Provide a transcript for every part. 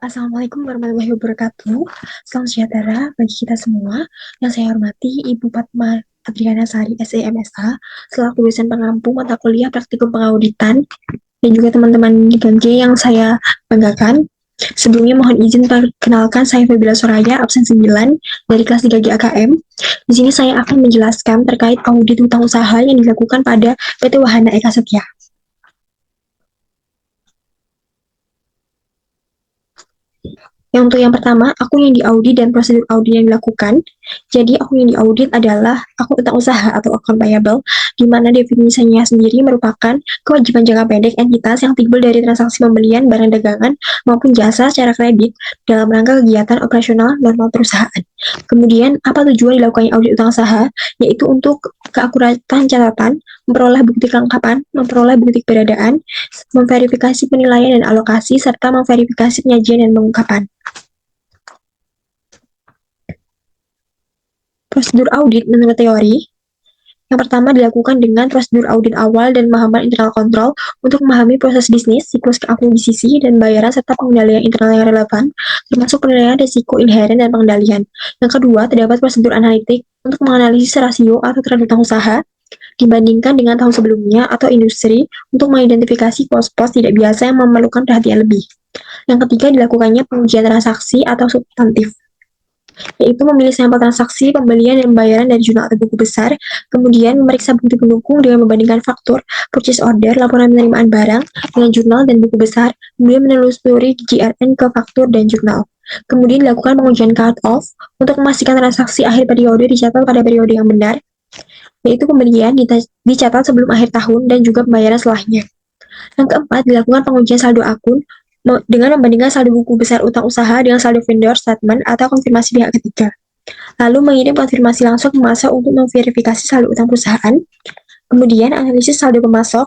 Assalamualaikum warahmatullahi wabarakatuh. Salam sejahtera bagi kita semua. Yang saya hormati Ibu Fatma Adriana Sari, SEMSA, selaku dosen pengampu mata kuliah praktikum pengauditan, dan juga teman-teman di GMJ yang saya banggakan. Sebelumnya mohon izin perkenalkan saya Febila Soraya, absen 9 dari kelas 3G AKM. Di sini saya akan menjelaskan terkait audit hutang usaha yang dilakukan pada PT Wahana Eka Setia. Yang untuk yang pertama, akun yang diaudit dan prosedur audit yang dilakukan. Jadi, akun yang diaudit adalah akun tentang usaha atau account payable, di mana definisinya sendiri merupakan kewajiban jangka pendek entitas yang timbul dari transaksi pembelian barang dagangan maupun jasa secara kredit dalam rangka kegiatan operasional normal perusahaan. Kemudian, apa tujuan dilakukannya audit utang usaha? Yaitu untuk keakuratan catatan, memperoleh bukti kelengkapan, memperoleh bukti keberadaan, memverifikasi penilaian dan alokasi, serta memverifikasi penyajian dan pengungkapan. Prosedur audit menurut teori, yang pertama dilakukan dengan prosedur audit awal dan pemahaman internal control untuk memahami proses bisnis, siklus akuisisi dan bayaran serta pengendalian internal yang relevan, termasuk penilaian risiko inheren dan pengendalian. Yang kedua, terdapat prosedur analitik untuk menganalisis rasio atau tren utang usaha dibandingkan dengan tahun sebelumnya atau industri untuk mengidentifikasi pos-pos tidak biasa yang memerlukan perhatian lebih. Yang ketiga, dilakukannya pengujian transaksi atau substantif, yaitu memilih sampel transaksi, pembelian dan pembayaran dari jurnal atau buku besar, kemudian memeriksa bukti pendukung dengan membandingkan faktur, purchase order, laporan penerimaan barang dengan jurnal dan buku besar, kemudian menelusuri GRN ke faktur dan jurnal. Kemudian dilakukan pengujian cut-off untuk memastikan transaksi akhir periode dicatat pada periode yang benar, yaitu pembelian dicatat sebelum akhir tahun dan juga pembayaran setelahnya. Yang keempat, dilakukan pengujian saldo akun dengan membandingkan saldo buku besar utang usaha dengan saldo vendor statement atau konfirmasi pihak ketiga. Lalu mengirim konfirmasi langsung ke pemasok untuk memverifikasi saldo utang perusahaan. Kemudian analisis saldo pemasok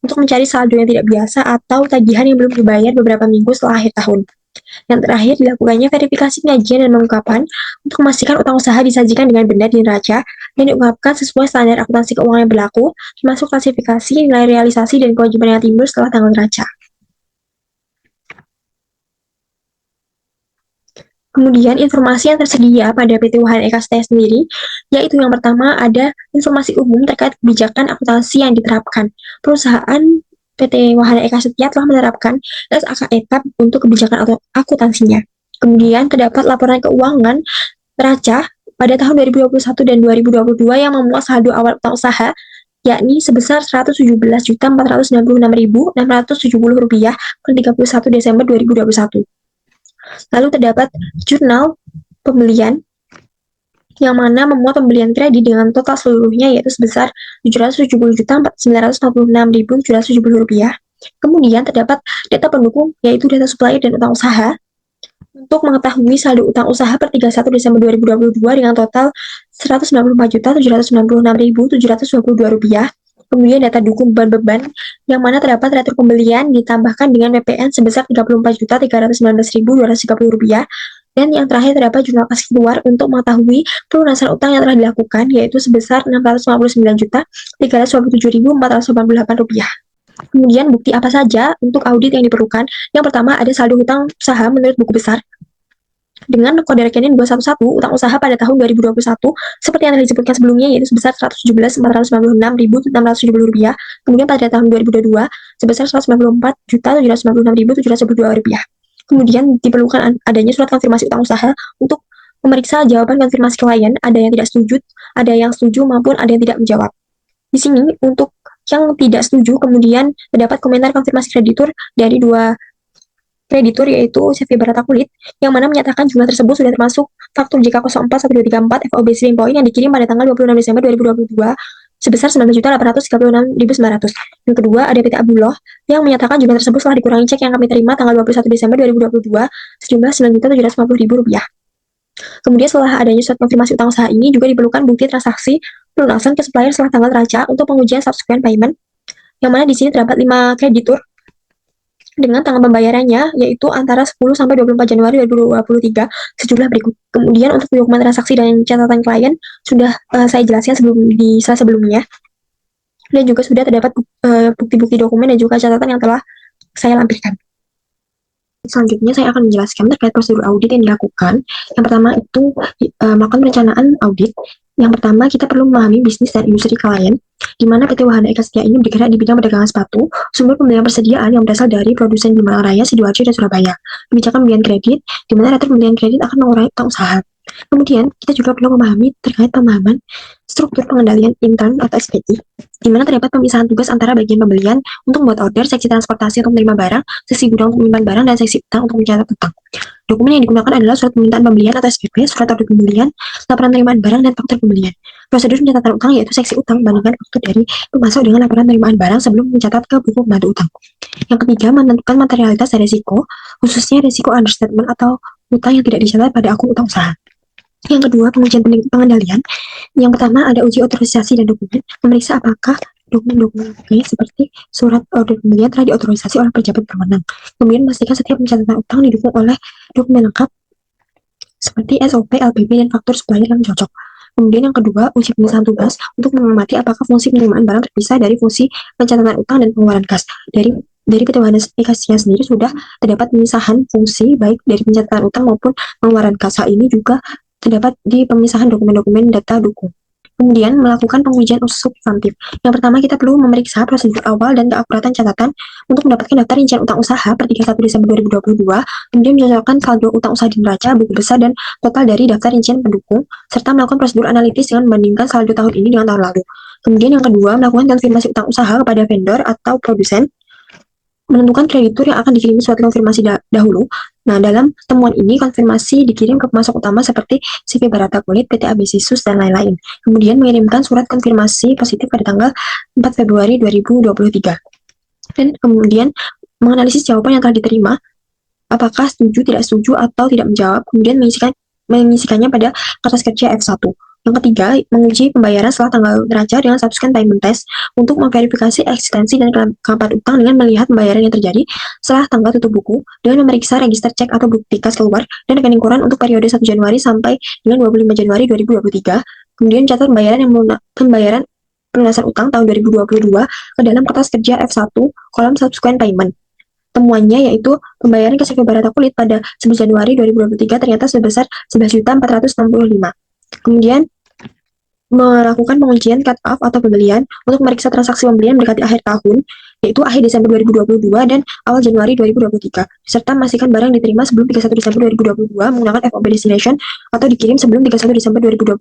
untuk mencari saldo yang tidak biasa atau tagihan yang belum dibayar beberapa minggu setelah akhir tahun. Yang terakhir, dilakukannya verifikasi penyajian dan pengungkapan untuk memastikan utang usaha disajikan dengan benar di neraca dan diungkapkan sesuai standar akuntansi keuangan yang berlaku, termasuk klasifikasi, nilai realisasi, dan kewajiban yang timbul setelah tanggal neraca. Kemudian informasi yang tersedia pada PT Wahana Eka Setia sendiri, yaitu yang pertama ada informasi umum terkait kebijakan akuntansi yang diterapkan. Perusahaan PT Wahana Eka Setia telah menerapkan SAK untuk kebijakan akuntansinya. Kemudian terdapat laporan keuangan neraca pada tahun 2021 dan 2022 yang memuat saldo awal utang usaha, yakni sebesar Rp107.496.670 per 31 Desember 2021. Lalu terdapat jurnal pembelian yang mana memuat pembelian kredit dengan total seluruhnya yaitu sebesar Rp770.946.770. Kemudian terdapat data pendukung yaitu data supplier dan utang usaha untuk mengetahui saldo utang usaha per 31 Desember 2022 dengan total Rp194.796.722. Kemudian data dukung beban-beban yang mana terdapat retur pembelian ditambahkan dengan PPN sebesar Rp34.319.230. Dan yang terakhir terdapat jurnal kas keluar untuk mengetahui pelunasan utang yang telah dilakukan yaitu sebesar Rp659.327.488. Kemudian bukti apa saja untuk audit yang diperlukan? Yang pertama ada saldo hutang usaha menurut buku besar dengan kode rekening 211 utang usaha pada tahun 2021 seperti yang telah disebutkan sebelumnya yaitu sebesar Rp117.496.670. Kemudian pada tahun 2022 sebesar Rp194.796.772. Kemudian diperlukan adanya surat konfirmasi utang usaha untuk memeriksa jawaban konfirmasi klien, ada yang tidak setuju, ada yang setuju maupun ada yang tidak menjawab. Di sini untuk yang tidak setuju kemudian terdapat komentar konfirmasi kreditur dari dua kreditur yaitu CV Barata Kulit yang mana menyatakan jumlah tersebut sudah termasuk faktur JK041234 FOB Slim Point yang dikirim pada tanggal 26 Desember 2022 sebesar Rp9.836.900. Yang kedua ada PT Abdullah yang menyatakan jumlah tersebut setelah dikurangi cek yang kami terima tanggal 21 Desember 2022 sejumlah Rp9.750.000. Kemudian setelah adanya surat konfirmasi utang usaha ini juga diperlukan bukti transaksi pelunasan ke supplier setelah tanggal neraca untuk pengujian subsequent payment yang mana di sini terdapat 5 kreditur dengan tanggal pembayarannya yaitu antara 10 sampai 24 Januari 2023 sejumlah berikut. Kemudian untuk dokumen transaksi dan catatan klien sudah saya jelaskan di slide sebelumnya. Dan juga sudah terdapat bukti-bukti dokumen dan juga catatan yang telah saya lampirkan. Selanjutnya saya akan menjelaskan terkait prosedur audit yang dilakukan. Yang pertama itu melakukan perencanaan audit. Yang pertama kita perlu memahami bisnis dan industri klien, di mana PT Wahana Eka Setia ini bergerak di bidang perdagangan sepatu, sumber pembelian persediaan yang berasal dari produsen di Malang Raya, Sidoarjo, dan Surabaya. Kebijakan pembelian kredit, di mana retur pembelian kredit akan mengurangi utang usaha. Kemudian kita juga perlu memahami terkait pemahaman struktur pengendalian intern atau SPI, di mana terdapat pemisahan tugas antara bagian pembelian untuk membuat order, seksi transportasi untuk menerima barang, seksi gudang untuk menyimpan barang, dan seksi utang untuk mencatat utang. Dokumen yang digunakan adalah surat permintaan pembelian atau SPP, surat order pembelian, laporan penerimaan barang, dan faktur pembelian. Prosedur pencatatan utang yaitu seksi utang bandingkan waktu dari pemasok dengan laporan penerimaan barang sebelum mencatat ke buku pembantu utang. Yang ketiga, menentukan materialitas dan risiko, khususnya risiko understatement atau utang yang tidak dicatat pada akun utang usaha. Yang kedua, pengujian pengendalian. Yang pertama ada uji otorisasi dan dokumen, memeriksa apakah dokumen-dokumen seperti surat order pembelian telah diotorisasi oleh pejabat berwenang. Kemudian memastikan setiap pencatatan utang didukung oleh dokumen lengkap seperti SOP, LPB, dan faktur supplier yang cocok. Kemudian yang kedua, uji pemisahan tugas untuk mengamati apakah fungsi penerimaan barang terpisah dari fungsi pencatatan utang dan pengeluaran kas. Dari PT Wahana Eka Setia sendiri sudah terdapat pemisahan fungsi baik dari pencatatan utang maupun pengeluaran kas. Hal ini juga terdapat di pemisahan dokumen-dokumen data dukung. Kemudian melakukan pengujian substantif. Yang pertama kita perlu memeriksa prosedur awal dan keakuratan catatan untuk mendapatkan daftar rincian utang usaha per 31 Desember 2022, kemudian mencocokkan saldo utang usaha di neraca, buku besar, dan total dari daftar rincian pendukung, serta melakukan prosedur analitis dengan membandingkan saldo tahun ini dengan tahun lalu. Kemudian yang kedua, melakukan konfirmasi utang usaha kepada vendor atau produsen, menentukan kreditur yang akan dikirim surat konfirmasi dahulu. Nah, dalam temuan ini konfirmasi dikirim ke pemasok utama seperti CV Barata Kulit, PT ABC Sus, dan lain-lain. Kemudian mengirimkan surat konfirmasi positif pada tanggal 4 Februari 2023. Dan kemudian menganalisis jawaban yang telah diterima, apakah setuju, tidak setuju, atau tidak menjawab, kemudian mengisikannya pada kertas kerja F1. Yang ketiga, menguji pembayaran setelah tanggal neraca dengan subsequent payment test untuk memverifikasi eksistensi dan kelengkapan utang dengan melihat pembayaran yang terjadi setelah tanggal tutup buku dengan memeriksa register cek atau bukti kas keluar dan rekening koran untuk periode 1 Januari sampai dengan 25 Januari 2023. Kemudian catat pembayaran pembayaran pelunasan utang tahun 2022 ke dalam kertas kerja F1 kolom subsequent payment. Temuannya yaitu pembayaran ke CV Barata Kulit pada 11 Januari 2023 ternyata sebesar 11.465. Kemudian melakukan pengujian cut off atau pembelian untuk memeriksa transaksi pembelian mendekati akhir tahun, yaitu akhir Desember 2022 dan awal Januari 2023, serta memastikan barang diterima sebelum 31 Desember 2022 menggunakan FOB destination atau dikirim sebelum 31 Desember 2022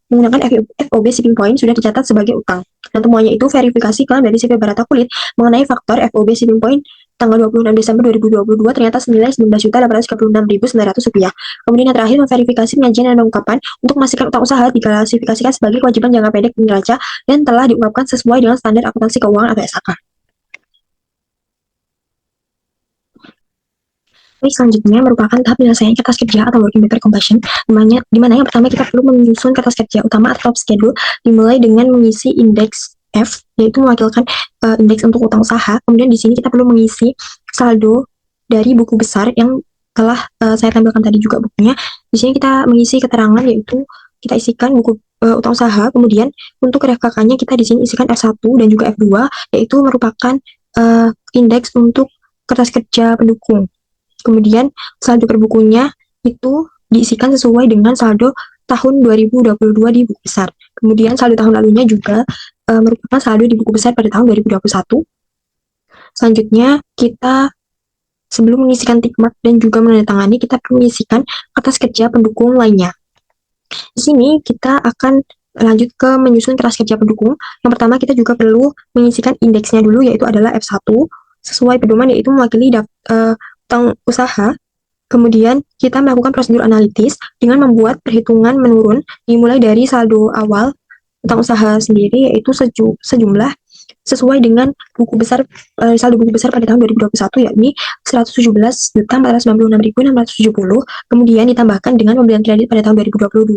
menggunakan FOB shipping point sudah dicatat sebagai utang. Dan temuannya itu verifikasi klaim dari CV Barata Kulit mengenai faktor FOB shipping point tanggal 26 Desember 2022 ternyata senilai Rp19.836.900. Kemudian yang terakhir, memverifikasi penyajian dan pengungkapan untuk memastikan utang usaha diklasifikasikan sebagai kewajiban jangka pendek di neraca dan telah diungkapkan sesuai dengan standar akuntansi keuangan atau SAK. Selanjutnya merupakan tahap penyelesaian kertas kerja atau working paper completion, di mana yang pertama kita perlu menyusun kertas kerja utama atau top schedule, dimulai dengan mengisi indeks F, yaitu mewakilkan indeks untuk utang usaha. Kemudian di sini kita perlu mengisi saldo dari buku besar yang telah saya tampilkan tadi juga bukunya. Di sini kita mengisi keterangan, yaitu kita isikan buku utang usaha. Kemudian untuk RFKK-nya kita di sini isikan F1 dan juga F2, yaitu merupakan indeks untuk kertas kerja pendukung. Kemudian saldo per bukunya itu diisikan sesuai dengan saldo tahun 2022 di buku besar. Kemudian saldo tahun lalunya juga merupakan saldo di buku besar pada tahun 2021. Selanjutnya kita sebelum mengisikan tick mark dan juga menandatangani, kita perlu mengisikan kertas kerja pendukung lainnya. Di sini kita akan lanjut ke menyusun kertas kerja pendukung. Yang pertama kita juga perlu mengisikan indeksnya dulu, yaitu adalah F1 sesuai pedoman, yaitu mewakili utang usaha. Kemudian kita melakukan prosedur analitis dengan membuat perhitungan menurun dimulai dari saldo awal utang usaha sendiri, yaitu sejumlah sesuai dengan buku besar saldo buku besar pada tahun 2021, yakni 117.496.670. Kemudian ditambahkan dengan pembelian kredit pada tahun 2022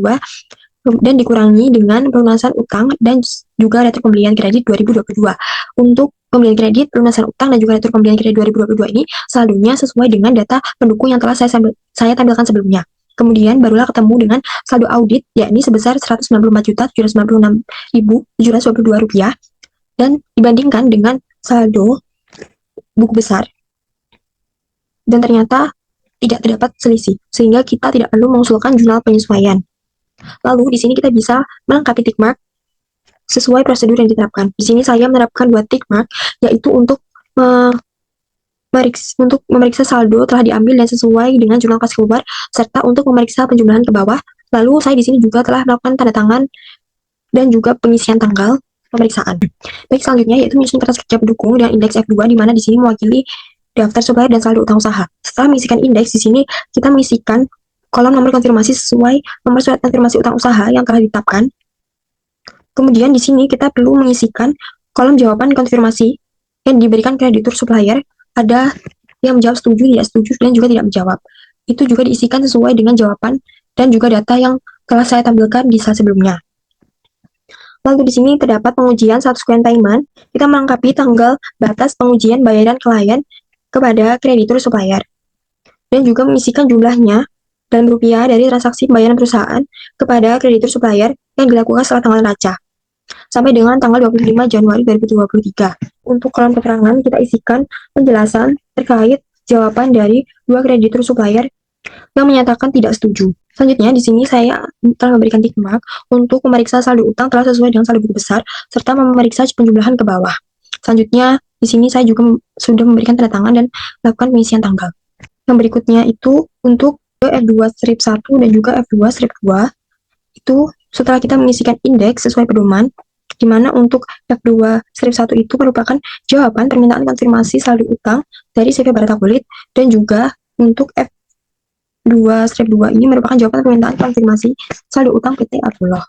dan dikurangi dengan pelunasan utang dan juga retur pembelian kredit 2022. Untuk pembelian kredit, pelunasan utang, dan juga retur pembelian kredit 2022 ini saldonya sesuai dengan data pendukung yang telah saya tampilkan sebelumnya. Kemudian barulah ketemu dengan saldo audit, yakni sebesar Rp194.796.722 dan dibandingkan dengan saldo buku besar dan ternyata tidak terdapat selisih, sehingga kita tidak perlu mengusulkan jurnal penyesuaian. Lalu di sini kita bisa melengkapi tick mark sesuai prosedur yang diterapkan. Di sini saya menerapkan 2 tick mark, yaitu untuk memeriksa saldo telah diambil dan sesuai dengan jurnal kas keluar, serta untuk memeriksa penjumlahan ke bawah. Lalu saya di sini juga telah melakukan tanda tangan dan juga pengisian tanggal pemeriksaan. Baik, selanjutnya yaitu menyusun kertas kerja pendukung dengan indeks F2, di mana di sini mewakili daftar supplier dan saldo utang usaha. Setelah mengisikan indeks, di sini kita mengisikan kolom nomor konfirmasi sesuai nomor surat konfirmasi utang usaha yang telah ditetapkan. Kemudian di sini kita perlu mengisikan kolom jawaban konfirmasi yang diberikan kreditur supplier. Ada yang menjawab setuju, tidak setuju, dan juga tidak menjawab. Itu juga diisikan sesuai dengan jawaban dan juga data yang telah saya tampilkan di slide sebelumnya. Lalu di sini terdapat pengujian subsequent payment. Kita melengkapi tanggal batas pengujian bayaran klien kepada kreditur supplier. Dan juga mengisikan jumlahnya dalam rupiah dari transaksi pembayaran perusahaan kepada kreditur supplier yang dilakukan setelah tanggal neraca sampai dengan tanggal 25 Januari 2023. Untuk kolom keterangan kita isikan penjelasan terkait jawaban dari 2 kreditur supplier yang menyatakan tidak setuju. Selanjutnya, di sini saya telah memberikan tick mark untuk memeriksa saldo utang telah sesuai dengan saldo buku besar, serta memeriksa penjumlahan ke bawah. Selanjutnya, di sini saya juga sudah memberikan tanda tangan dan melakukan pengisian tanggal. Yang berikutnya itu untuk F2-1 dan juga F2-2, itu setelah kita mengisikan indeks sesuai pedoman, di mana untuk F2-1 itu merupakan jawaban permintaan konfirmasi saldo utang dari CV Barata Kulit, dan juga untuk F2-2 ini merupakan jawaban permintaan konfirmasi saldo utang PT Abdullah.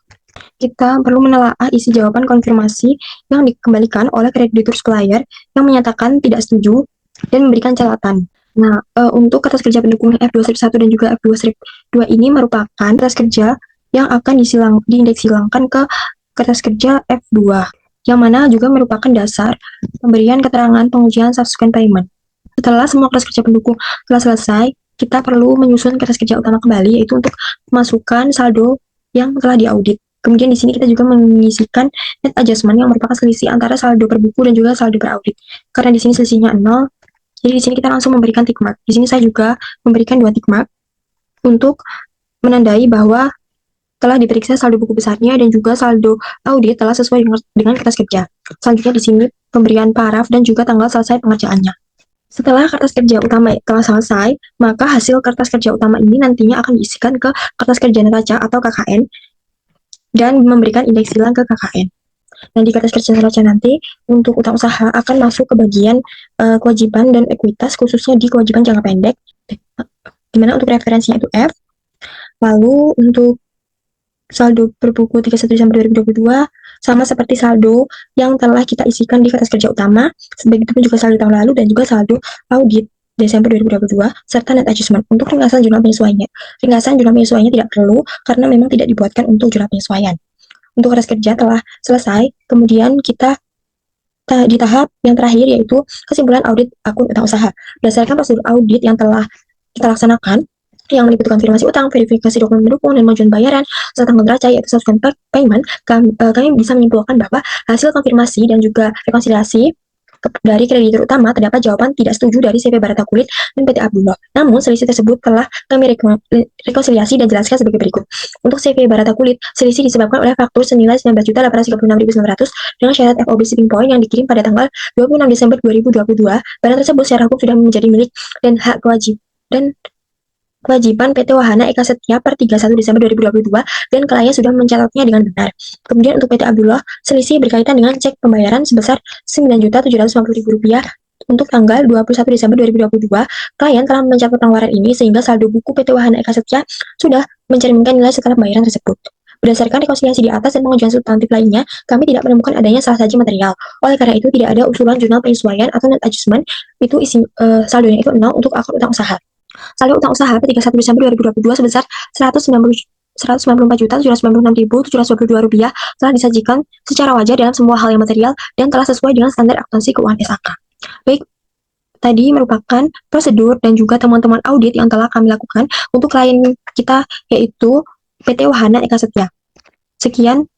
Kita perlu menelaah isi jawaban konfirmasi yang dikembalikan oleh kreditur supplier yang menyatakan tidak setuju dan memberikan catatan. Nah, untuk kertas kerja pendukung F2-1 dan juga F2-2 ini merupakan kertas kerja yang akan diindeks silangkan ke kertas kerja F2, yang mana juga merupakan dasar pemberian keterangan pengujian subsequent payment. Setelah semua kertas kerja pendukung telah selesai, kita perlu menyusun kertas kerja utama kembali, yaitu untuk memasukkan saldo yang telah diaudit. Kemudian di sini kita juga mengisikan net adjustment yang merupakan selisih antara saldo per buku dan juga saldo per audit. Karena di sini selisihnya 0, jadi di sini kita langsung memberikan tick mark. Di sini saya juga memberikan 2 tick mark untuk menandai bahwa telah diperiksa saldo buku besarnya dan juga saldo audit telah sesuai dengan kertas kerja. Selanjutnya di sini pemberian paraf dan juga tanggal selesai pengerjaannya. Setelah kertas kerja utama telah selesai, maka hasil kertas kerja utama ini nantinya akan diisikan ke kertas kerja neraca atau KKN dan memberikan indeks silang ke KKN. Dan di kertas kerja neraca nanti untuk utang usaha akan masuk ke bagian kewajiban dan ekuitas, khususnya di kewajiban jangka pendek, dimana untuk referensinya itu F. Lalu untuk saldo per buku 31 Desember 2022 sama seperti saldo yang telah kita isikan di kertas kerja utama, begitupun juga saldo tahun lalu dan juga saldo audit Desember 2022 serta net adjustment. Untuk ringkasan jurnal penyesuaiannya, tidak perlu karena memang tidak dibuatkan untuk jurnal penyesuaian. Untuk kertas kerja telah selesai, kemudian kita di tahap yang terakhir yaitu kesimpulan audit akun utang usaha. Berdasarkan prosedur audit yang telah kita laksanakan, yang meliputi konfirmasi utang, verifikasi dokumen pendukung, dan pengajuan bayaran, serta tanggal neraca yaitu subsequent payment, kami bisa menyimpulkan bahwa hasil konfirmasi dan juga rekonsiliasi dari kreditur utama terdapat jawaban tidak setuju dari CV Barata Kulit dan PT Abdullah. Namun, selisih tersebut telah kami rekonsiliasi dan jelaskan sebagai berikut. Untuk CV Barata Kulit, selisih disebabkan oleh faktur senilai 19.836.900 dengan syarat FOB shipping point yang dikirim pada tanggal 26 Desember 2022. Barang tersebut secara hukum sudah menjadi milik dan hak kewajiban PT Wahana Eka Setia per 31 Desember 2022 dan klien sudah mencatatnya dengan benar. Kemudian untuk PT Abdullah, selisih berkaitan dengan cek pembayaran sebesar Rp9.750.000 untuk tanggal 21 Desember 2022. Klien telah mencatat pengeluaran ini sehingga saldo buku PT Wahana Eka Setia sudah mencerminkan nilai setelah pembayaran tersebut. Berdasarkan rekonsiliasi di atas dan pengajuan substantif lainnya, kami tidak menemukan adanya salah saji material. Oleh karena itu, tidak ada usulan jurnal penyesuaian atau net adjustment. Itu saldonya itu 0 untuk akun utang usaha. Saldo utang usaha per 31 Desember 2022 sebesar Rp194.796.722 telah disajikan secara wajar dalam semua hal yang material dan telah sesuai dengan standar akuntansi keuangan SAK. Baik, tadi merupakan prosedur dan juga temuan-temuan audit yang telah kami lakukan untuk klien kita, yaitu PT Wahana Eka Setia. Sekian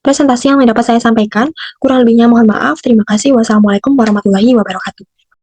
presentasi yang dapat saya sampaikan. Kurang lebihnya mohon maaf. Terima kasih. Wassalamualaikum warahmatullahi wabarakatuh.